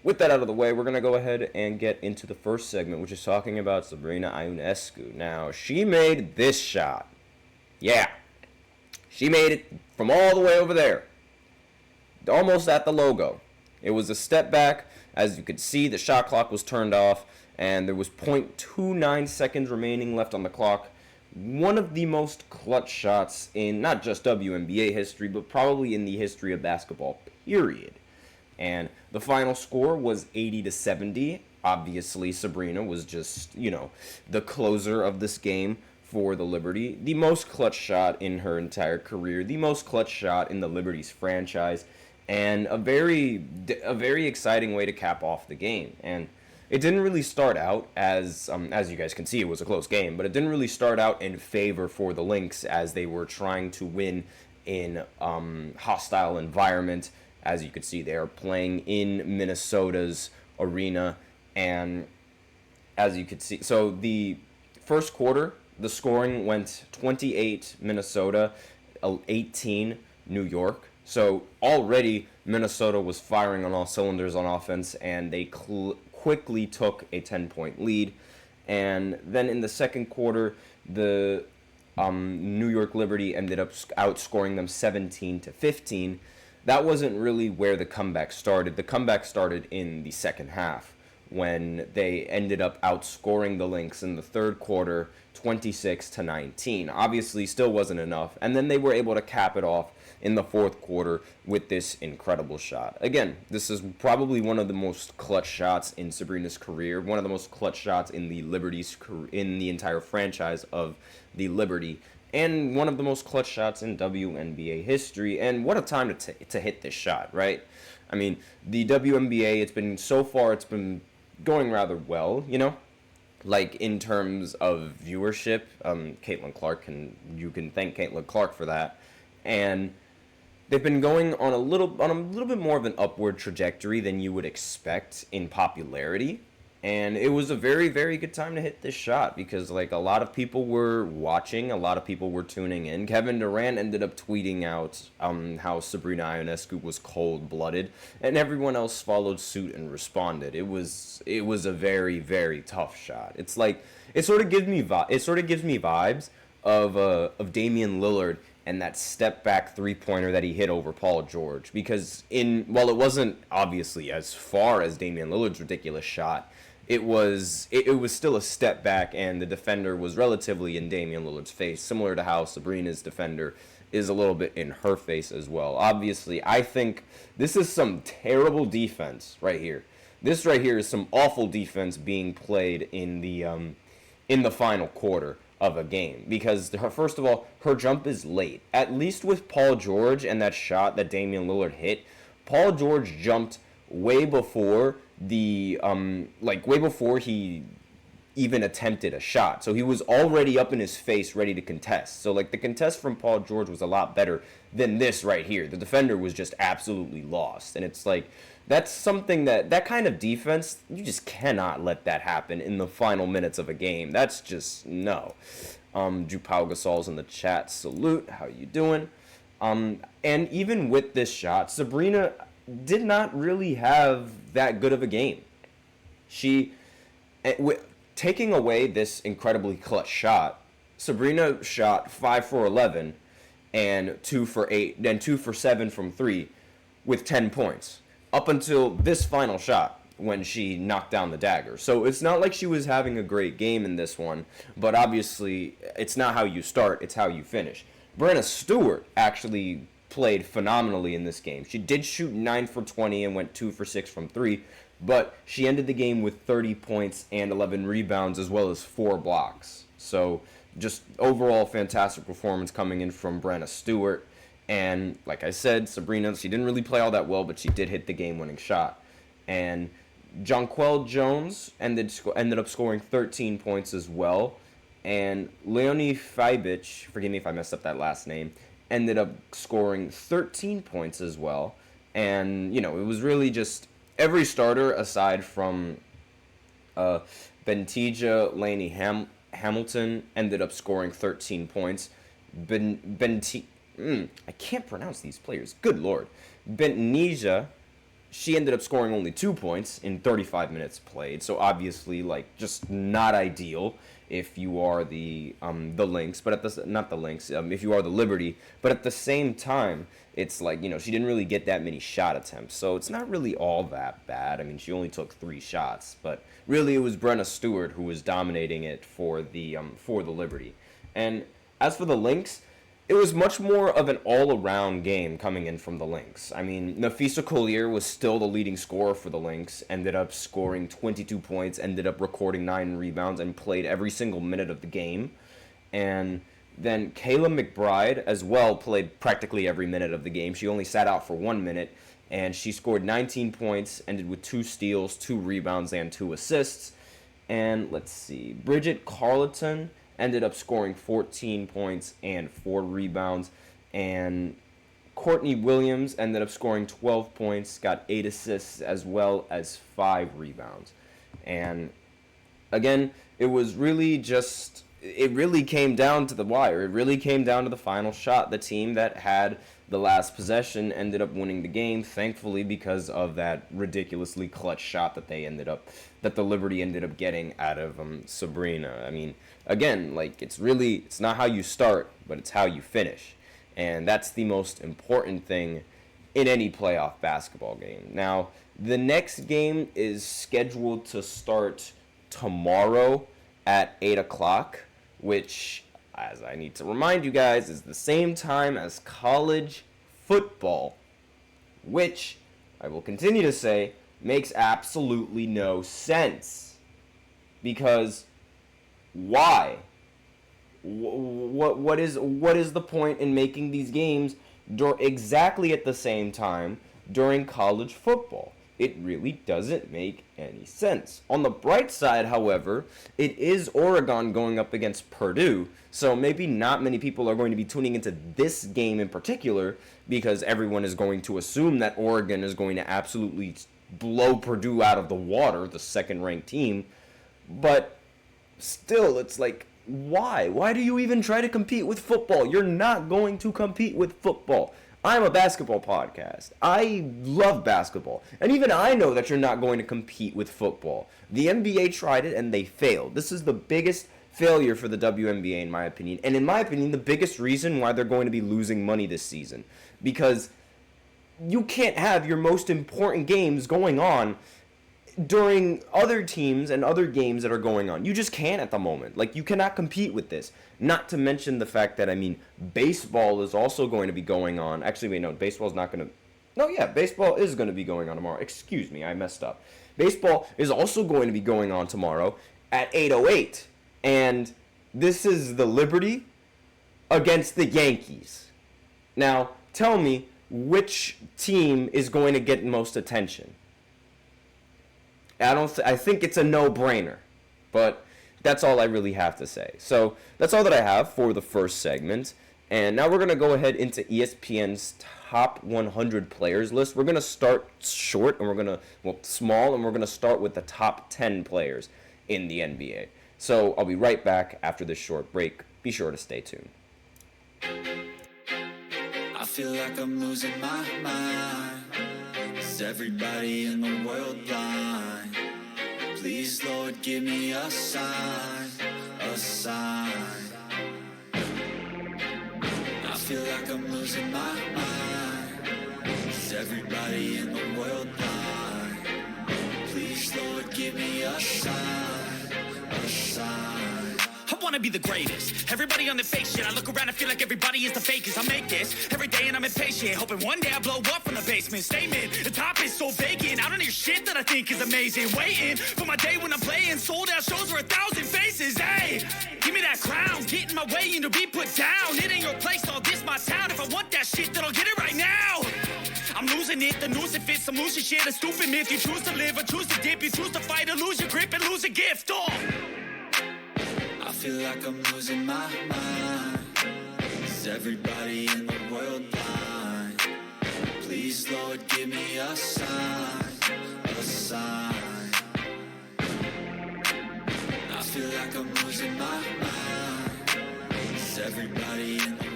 with that out of the way, we're going to go ahead and get into the first segment, which is talking about Sabrina Ionescu. Now, she made this shot. Yeah. She made it from all the way over there, almost at the logo. It was a step back. As you could see, the shot clock was turned off, and there was .29 seconds remaining left on the clock. One of the most clutch shots in not just WNBA history, but probably in the history of basketball, period. And the final score was 80-70. Obviously, Sabrina was just, the closer of this game for the Liberty. The most clutch shot in her entire career, the most clutch shot in the Liberty's franchise, and a very exciting way to cap off the game. And it didn't really start out as you guys can see, it was a close game, but it didn't really start out in favor for the Lynx as they were trying to win in hostile environment. As you could see, they are playing in Minnesota's arena, and as you could see, so the first quarter, the scoring went 28 Minnesota, 18 New York. So already Minnesota was firing on all cylinders on offense, and they quickly took a 10-point lead. And then in the second quarter, the New York Liberty ended up outscoring them 17-15. That wasn't really where the comeback started. The comeback started in the second half when they ended up outscoring the Lynx in the third quarter 26-19. Obviously, still wasn't enough. And then they were able to cap it off in the fourth quarter with this incredible shot. Again, this is probably one of the most clutch shots in Sabrina's career, one of the most clutch shots in the Liberty's in the entire franchise of the Liberty, and one of the most clutch shots in WNBA history. And what a time to hit this shot, right? I mean, the WNBA, it's been going rather well, like in terms of viewership. Caitlin Clark, you can thank Caitlin Clark for that. And they've been going on a little bit more of an upward trajectory than you would expect in popularity. And it was a very, very good time to hit this shot because, a lot of people were watching, a lot of people were tuning in. Kevin Durant ended up tweeting out how Sabrina Ionescu was cold-blooded, and everyone else followed suit and responded. It was a very, very tough shot. It's like it sort of gives me vibes of Damian Lillard and that step back three-pointer that he hit over Paul George, because while it wasn't obviously as far as Damian Lillard's ridiculous shot, it was still a step back, and the defender was relatively in Damian Lillard's face, similar to how Sabrina's defender is a little bit in her face as well. Obviously, I think this is some terrible defense right here. This right here is some awful defense being played in the final quarter of a game, because first of all, her jump is late. At least with Paul George and that shot that Damian Lillard hit, Paul George jumped way before way before he even attempted a shot. So he was already up in his face ready to contest. So the contest from Paul George was a lot better than this right here. The defender was just absolutely lost. And it's that's something that kind of defense, you just cannot let that happen in the final minutes of a game. That's just no. Drew Pau Gasol's in the chat. Salute. How you doing? And even with this shot, Sabrina did not really have that good of a game. She, taking away this incredibly clutch shot, Sabrina shot 5 for 11 and 2 for 8, then 2 for 7 from 3 with 10 points up until this final shot when she knocked down the dagger. So it's not like she was having a great game in this one, but obviously it's not how you start, it's how you finish. Brenna Stewart actually played phenomenally in this game. She did shoot 9 for 20 and went 2 for 6 from 3, but she ended the game with 30 points and 11 rebounds as well as 4 blocks. So just overall fantastic performance coming in from Brenna Stewart. And like I said, Sabrina, she didn't really play all that well, but she did hit the game-winning shot. And Jonquel Jones ended up scoring 13 points as well. And Leonie Fibich, forgive me if I messed up that last name, ended up scoring 13 points as well. And, it was really just every starter aside from Bentija Laney Hamilton ended up scoring 13 points. I can't pronounce these players. Good Lord. Bentija she ended up scoring only 2 points in 35 minutes played. So obviously, like, just not ideal if you are the Lynx, but not the Lynx, if you are the Liberty. But at the same time, it's like, she didn't really get that many shot attempts, so it's not really all that bad. I mean, she only took 3 shots, but really it was Brenna Stewart who was dominating it for the Liberty. And as for the Lynx, it was much more of an all-around game coming in from the Lynx. I mean, Nafisa Collier was still the leading scorer for the Lynx, ended up scoring 22 points, ended up recording 9 rebounds, and played every single minute of the game. And then Kayla McBride as well played practically every minute of the game. She only sat out for 1 minute, and she scored 19 points, ended with 2 steals, 2 rebounds, and 2 assists. And let's see, Bridget Carleton ended up scoring 14 points and 4 rebounds. And Courtney Williams ended up scoring 12 points, got 8 assists, as well as 5 rebounds. And again, it really came down to the wire. It really came down to the final shot. The team that had the last possession ended up winning the game, thankfully, because of that ridiculously clutch shot that the Liberty ended up getting out of Sabrina. I mean, again, like, it's not how you start, but it's how you finish. And that's the most important thing in any playoff basketball game. Now, the next game is scheduled to start tomorrow at 8 o'clock, which, as I need to remind you guys, is the same time as college football, which, I will continue to say, makes absolutely no sense. Because why? What is the point in making these games exactly at the same time during college football? It really doesn't make any sense. On the bright side, however, it is Oregon going up against Purdue, so maybe not many people are going to be tuning into this game in particular because everyone is going to assume that Oregon is going to absolutely blow Purdue out of the water, the second-ranked team. But still, it's like, why? Why do you even try to compete with football? You're not going to compete with football. I'm a basketball podcast. I love basketball. And even I know that you're not going to compete with football. The NBA tried it and they failed. This is the biggest failure for the WNBA in my opinion. And in my opinion, the biggest reason why they're going to be losing money this season. Because you can't have your most important games going on during other teams and other games that are going on. You just can't at the moment. Like, you cannot compete with this. Not to mention the fact that, I mean, baseball is also going to be going on. Actually, wait, no, baseball's not going to... No, yeah, baseball is going to be going on tomorrow. Excuse me, I messed up. Baseball is also going to be going on tomorrow at 8:08. And this is the Liberty against the Yankees. Now, tell me, which team is going to get most attention? I think it's a no-brainer, but that's all I really have to say. So that's all that I have for the first segment, and now we're going to go ahead into ESPN's top 100 players list. We're going to start short, and small, and we're going to start with the top 10 players in the NBA. So I'll be right back after this short break. Be sure to stay tuned. I feel like I'm losing my mind. Is everybody in the world blind? Please, Lord, give me a sign, a sign. I feel like I'm losing my mind. Is everybody in the world blind? Please, Lord, give me a sign, a sign. I wanna be the greatest. Everybody on the fake shit. I look around and feel like everybody is the fakest. I make this every day and I'm impatient, hoping one day I blow up from the basement. Statement, the top is so vacant. I don't hear shit that I think is amazing. Waiting for my day when I'm playing sold out shows for 1,000 faces. Hey, give me that crown, get in my way and to be put down. It ain't your place, all this my town. If I want that shit, then I'll get it right now. I'm losing it, the noose it fits. I'm losing shit, a stupid myth. You choose to live or choose to dip. You choose to fight or lose your grip and lose a gift. I feel like I'm losing my mind. Is everybody in the world blind? Please, Lord, give me a sign, a sign. I feel like I'm losing my mind. Is everybody in the